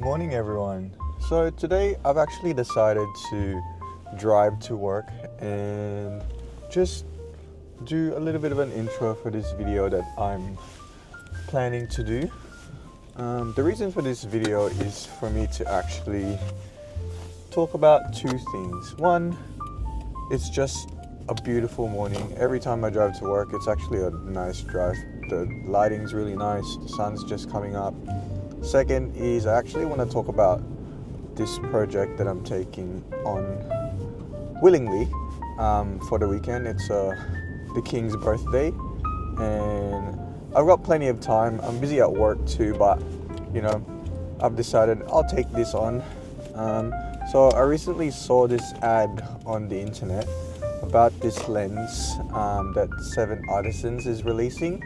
morning everyone. So today I've actually decided to drive to work and just do a little bit of an intro for this video that I'm planning to do. The reason for this video is for me to actually talk about two things. One, it's just a beautiful morning. Every time I drive to work, it's actually a nice drive. The lighting's really nice, the sun's just coming up. Second is I actually want to talk about this project that I'm taking on willingly for the weekend. It's the King's birthday and I've got plenty of time. I'm busy at work too, but you know, I've decided I'll take this on. So I recently saw this ad on the internet about this lens that 7artisans is releasing.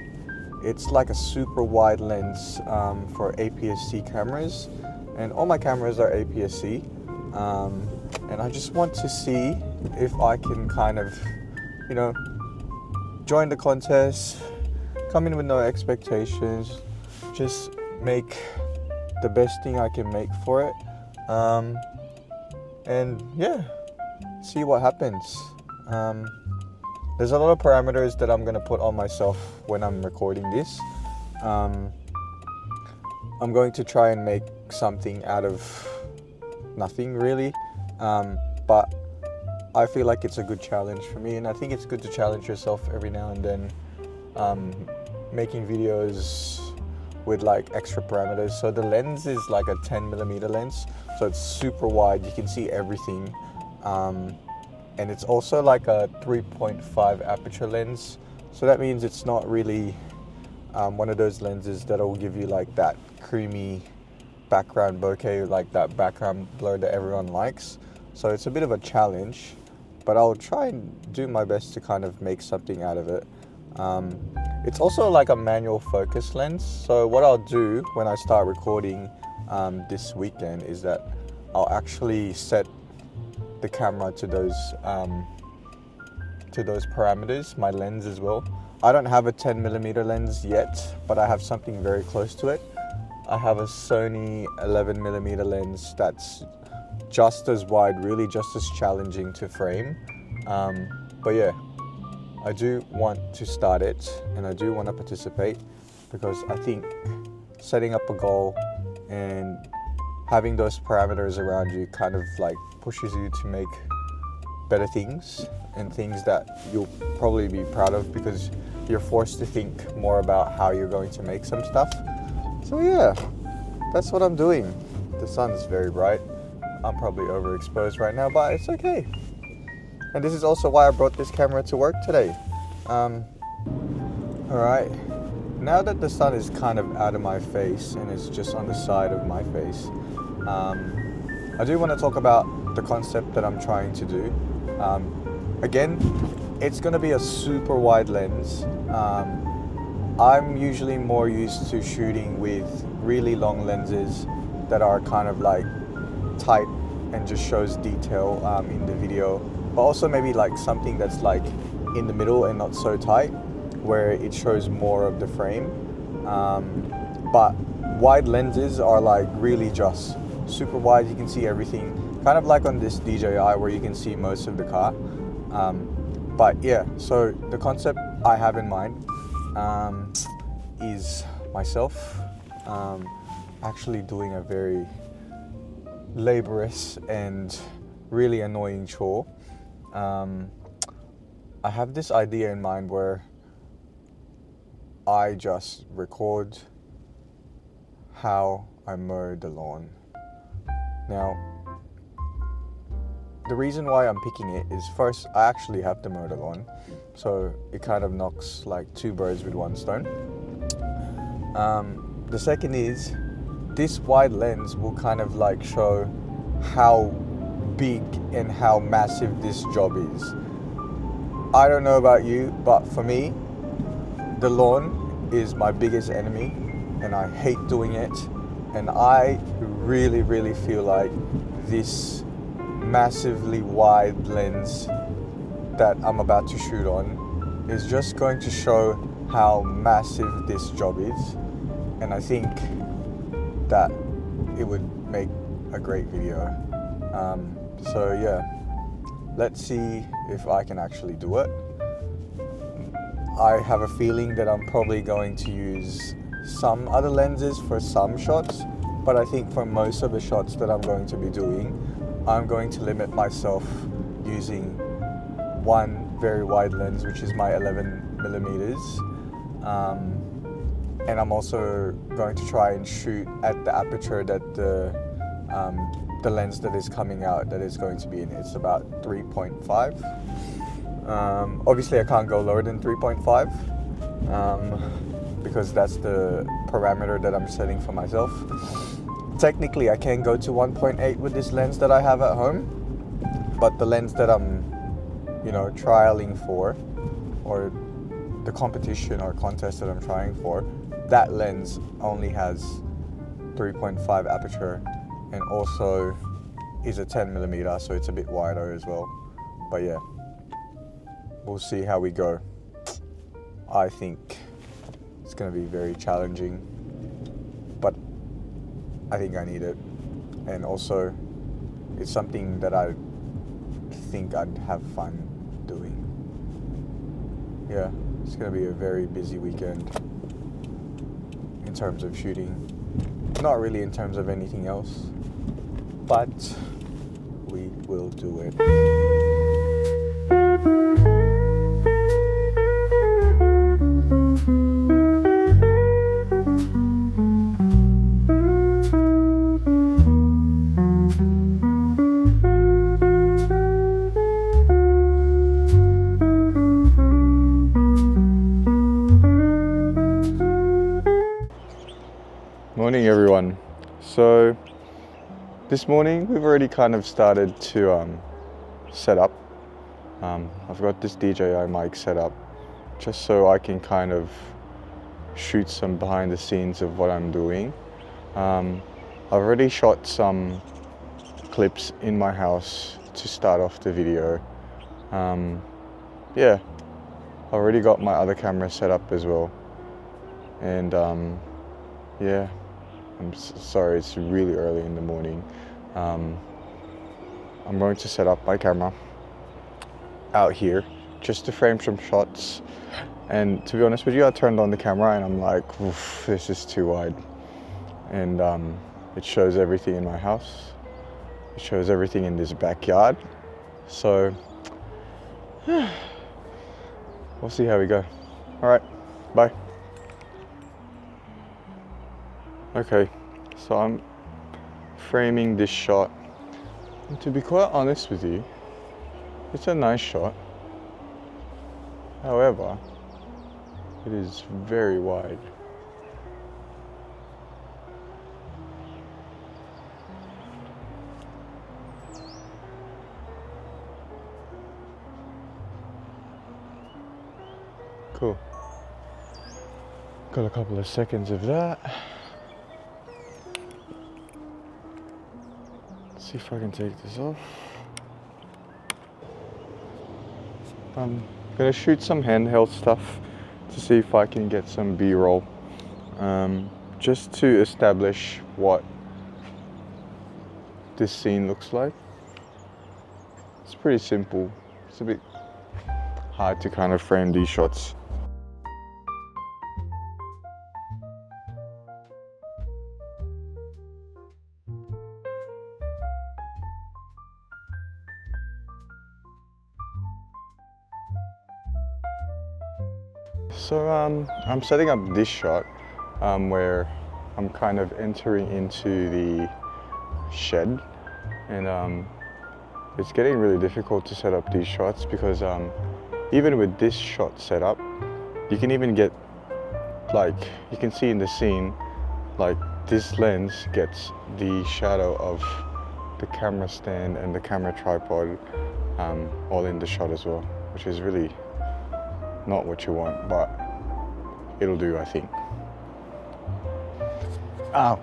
It's like a super wide lens for APS-C cameras, and all my cameras are APS-C, and I just want to see if I can kind of, you know, join the contest, come in with no expectations, just make the best thing I can make for it, and yeah, see what happens. There's a lot of parameters that I'm going to put on myself when I'm recording this. I'm going to try and make something out of nothing really, but I feel like it's a good challenge for me, and I think it's good to challenge yourself every now and then, making videos with like extra parameters. So the lens is like a 10mm lens, so it's super wide, you can see everything. And it's also like a 3.5 aperture lens, so that means it's not really one of those lenses that will give you like that creamy background bokeh, like that background blur that everyone likes. So it's a bit of a challenge, but I'll try and do my best to kind of make something out of it. It's also like a manual focus lens, so what I'll do when I start recording this weekend is that I'll actually set the camera to those parameters, my lens as well. I don't have a 10mm lens yet, but I have something very close to it. I have a Sony 11mm lens that's just as wide, really just as challenging to frame. But yeah, I do want to start it and I do want to participate, because I think setting up a goal and having those parameters around you kind of like pushes you to make better things and things that you'll probably be proud of, because you're forced to think more about how you're going to make some stuff. So yeah, that's what I'm doing. The sun is very bright. I'm probably overexposed right now, but it's okay. And this is also why I brought this camera to work today. Alright, now that the sun is kind of out of my face and it's just on the side of my face, I do want to talk about the concept that I'm trying to do. Again, it's going to be a super wide lens. I'm usually more used to shooting with really long lenses that are kind of like tight and just shows detail in the video, but also maybe like something that's like in the middle and not so tight, where it shows more of the frame. But wide lenses are like really just super wide, you can see everything, kind of like on this DJI where you can see most of the car. But yeah, so the concept I have in mind is myself actually doing a very laborious and really annoying chore. I have this idea in mind where I just record how I mow the lawn. Now, the reason why I'm picking it is, first, I actually have to mow the lawn, so it kind of knocks like two birds with one stone. The second is, this wide lens will kind of like show how big and how massive this job is. I don't know about you, but for me, the lawn is my biggest enemy and I hate doing it. And I really feel like this massively wide lens that I'm about to shoot on is just going to show how massive this job is. And I think that it would make a great video. So yeah, let's see if I can actually do it. I have a feeling that I'm probably going to use some other lenses for some shots, but I think for most of the shots that I'm going to be doing, I'm going to limit myself using one very wide lens, which is my 11 millimeters. And I'm also going to try and shoot at the aperture that the lens that is coming out that is going to be in. It's about 3.5. Obviously I can't go lower than 3.5 because that's the parameter that I'm setting for myself. Technically I can go to 1.8 with this lens that I have at home, but the lens that I'm, you know, trialing for, or the competition or contest that I'm trying for, that lens only has 3.5 aperture and also is a 10 millimeter, so it's a bit wider as well. But yeah, we'll see how we go. I think it's going to be very challenging, but I think I need it. And also, it's something that I think I'd have fun doing. Yeah, it's going to be a very busy weekend in terms of shooting. Not really in terms of anything else, but we will do it. Morning everyone. So this morning we've already kind of started to set up. I've got this DJI mic set up just so I can kind of shoot some behind the scenes of what I'm doing. I've already shot some clips in my house to start off the video. Yeah, I've already got my other camera set up as well. And yeah, I'm sorry, it's really early in the morning. I'm going to set up my camera out here just to frame some shots. And to be honest with you, I turned on the camera and I'm like, oof, this is too wide. And it shows everything in my house. It shows everything in this backyard. So we'll see how we go. All right, bye. Okay, so I'm framing this shot. And to be quite honest with you, it's a nice shot. However, it is very wide. Cool. Got a couple of seconds of that. See if I can take this off. I'm gonna shoot some handheld stuff to see if I can get some B-roll, just to establish what this scene looks like. It's pretty simple. It's a bit hard to kind of frame these shots. So I'm setting up this shot where I'm kind of entering into the shed, and it's getting really difficult to set up these shots because even with this shot set up, you can even get, like, you can see in the scene, like this lens gets the shadow of the camera stand and the camera tripod all in the shot as well, which is really not what you want, but it'll do, I think. Ow,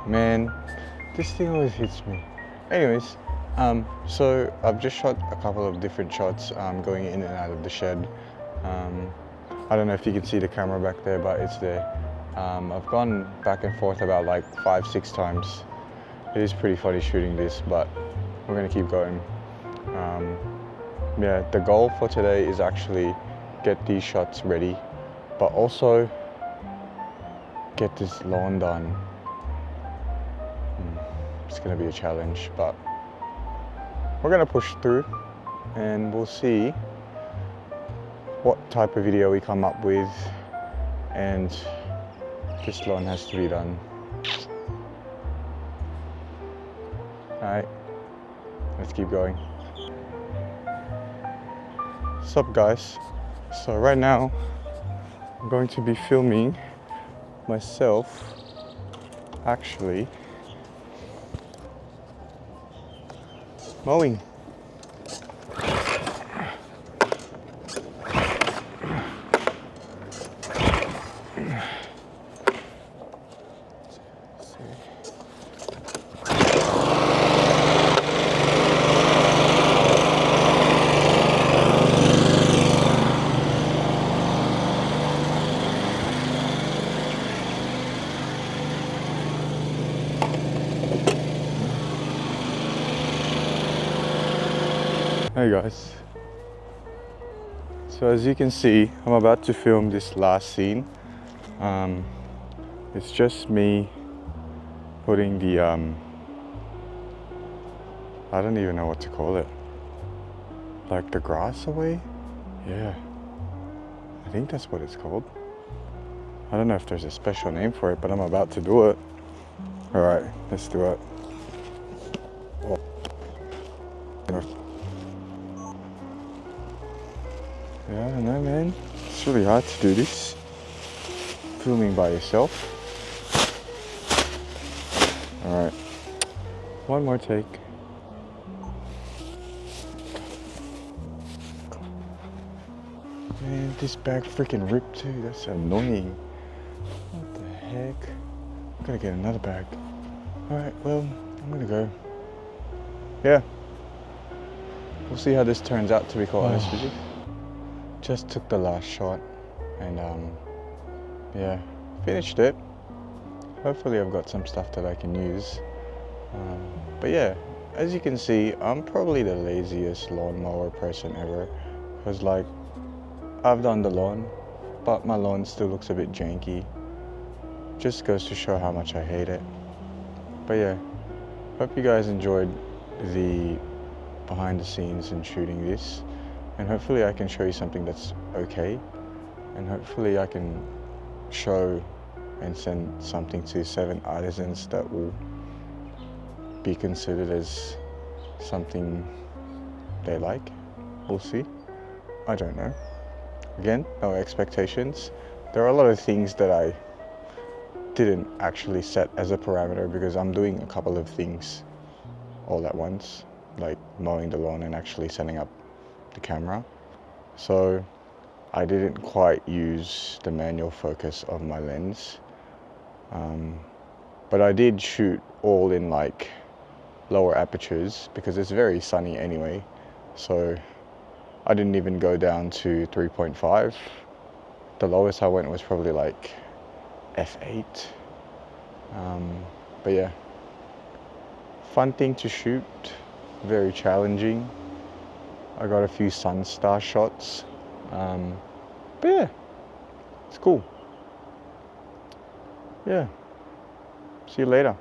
man, this thing always hits me. Anyways, so I've just shot a couple of different shots going in and out of the shed. I don't know if you can see the camera back there, but it's there. I've gone back and forth about like 5-6 times. It is pretty funny shooting this, but we're gonna keep going. Yeah, the goal for today is actually get these shots ready, but also get this lawn done. It's gonna be a challenge, but we're gonna push through and we'll see what type of video we come up with, and this lawn has to be done. Alright, let's keep going. What's up guys? So right now I'm going to be filming myself actually mowing. Hey guys, so as you can see, I'm about to film this last scene. It's just me putting the I don't even know what to call it, like the grass away. Yeah, I think that's what it's called. I don't know if there's a special name for it, but I'm about to do it. All right, let's do it. Yeah, I know man, it's really hard to do this, filming by yourself. Alright, one more take. Man, this bag freaking ripped too, that's annoying. What the heck? I'm gonna get another bag. Alright, well, I'm gonna go. Yeah, we'll see how this turns out, to be quite honest with you. Just took the last shot and yeah, finished it. Hopefully I've got some stuff that I can use. But yeah, as you can see, I'm probably the laziest lawnmower person ever. Because like, I've done the lawn, but my lawn still looks a bit janky. Just goes to show how much I hate it. But yeah, hope you guys enjoyed the behind the scenes and shooting this. And hopefully I can show you something that's okay. And hopefully I can show and send something to 7artisans that will be considered as something they like. We'll see. I don't know. Again, no expectations. There are a lot of things that I didn't actually set as a parameter because I'm doing a couple of things all at once, like mowing the lawn and actually setting up the camera. So I didn't quite use the manual focus of my lens, but I did shoot all in like lower apertures because it's very sunny anyway, so I didn't even go down to 3.5. The lowest I went was probably like f8. But yeah, fun thing to shoot, very challenging. I got a few sun star shots, but yeah, it's cool. Yeah, see you later.